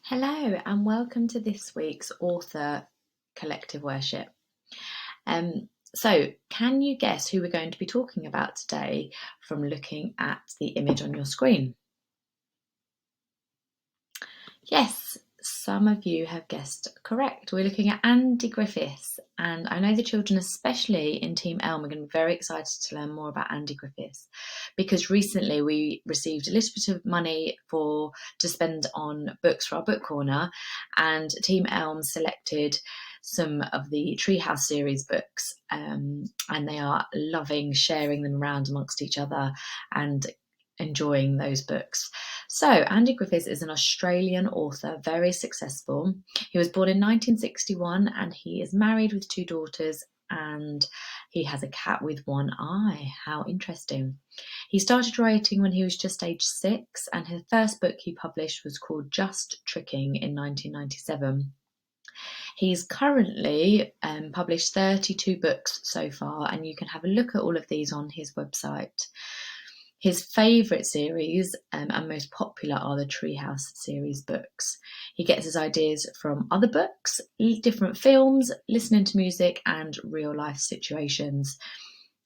Hello and welcome to this week's author collective worship. So can you guess who we're going to be talking about today from looking at the image on your screen? Yes, some of you have guessed correct. We're looking at Andy Griffiths, and I know the children, especially in Team Elm, are going to be very excited to learn more about Andy Griffiths because recently we received a little bit of money to spend on books for our book corner, and Team Elm selected some of the Treehouse series books, and they are loving sharing them around amongst each other and enjoying those books. So Andy Griffiths is an Australian author, very successful. He was born in 1961 and he is married with 2 daughters and he has a cat with one eye. How interesting. He started writing when he was just age 6 and his first book he published was called Just Tricking in 1997. He's currently published 32 books so far, and you can have a look at all of these on his website. His favourite series and most popular are the Treehouse series books. He gets his ideas from other books, different films, listening to music and real life situations.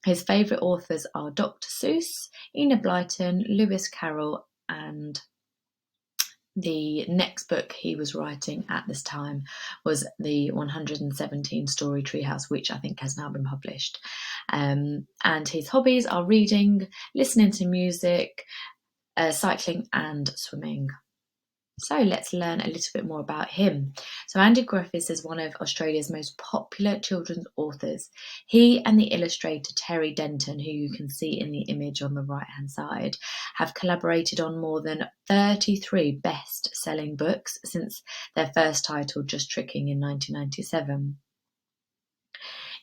His favourite authors are Dr. Seuss, Enid Blyton, Lewis Carroll, and the next book he was writing at this time was the 117 story Treehouse, which I think has now been published. And his hobbies are reading, listening to music, cycling and swimming. So let's learn a little bit more about him. So Andy Griffiths is one of Australia's most popular children's authors. He and the illustrator Terry Denton, who you can see in the image on the right-hand side, have collaborated on more than 33 best-selling books since their first title, Just Tricking, in 1997.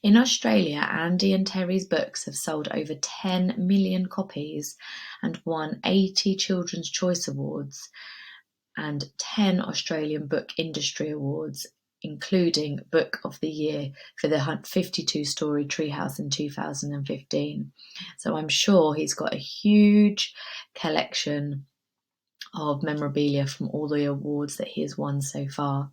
In Australia, Andy and Terry's books have sold over 10 million copies and won 80 Children's Choice Awards and 10 Australian Book Industry Awards, including Book of the Year for the 52-story Treehouse in 2015. So I'm sure he's got a huge collection of memorabilia from all the awards that he has won so far.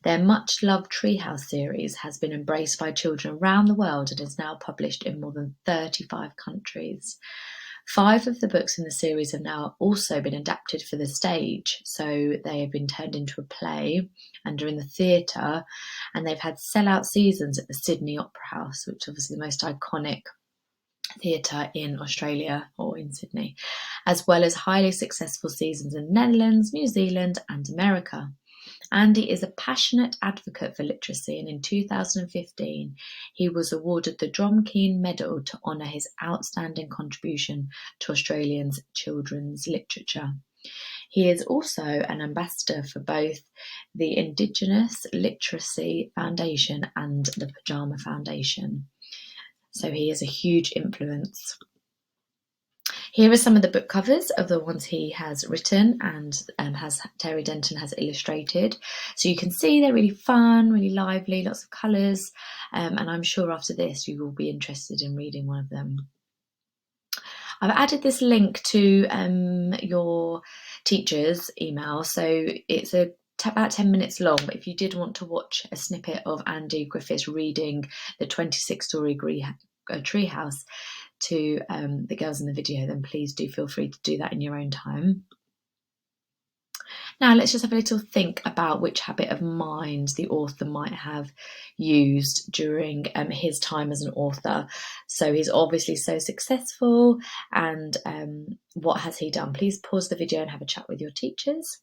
Their much-loved Treehouse series has been embraced by children around the world and is now published in more than 35 countries. 5 of the books in the series have now also been adapted for the stage, so they have been turned into a play and are in the theatre, and they've had sell-out seasons at the Sydney Opera House, which is obviously the most iconic theatre in Australia or in Sydney, as well as highly successful seasons in the Netherlands, New Zealand and America. Andy is a passionate advocate for literacy, and in 2015 he was awarded the Dromkeen Medal to honour his outstanding contribution to Australian children's literature. He is also an ambassador for both the Indigenous Literacy Foundation and the Pyjama Foundation. So he is a huge influence. Here are some of the book covers of the ones he has written and Terry Denton has illustrated. So you can see they're really fun, really lively, lots of colours, and I'm sure after this you will be interested in reading one of them. I've added this link to your teacher's email, so it's about 10 minutes long, but if you did want to watch a snippet of Andy Griffiths reading the 26-story Treehouse to the girls in the video, then please do feel free to do that in your own time. Now let's just have a little think about which habit of mind the author might have used during his time as an author. So he's obviously so successful, and what has he done? Please pause the video and have a chat with your teachers.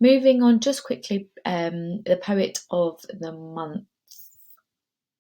Moving on just quickly, the poet of the month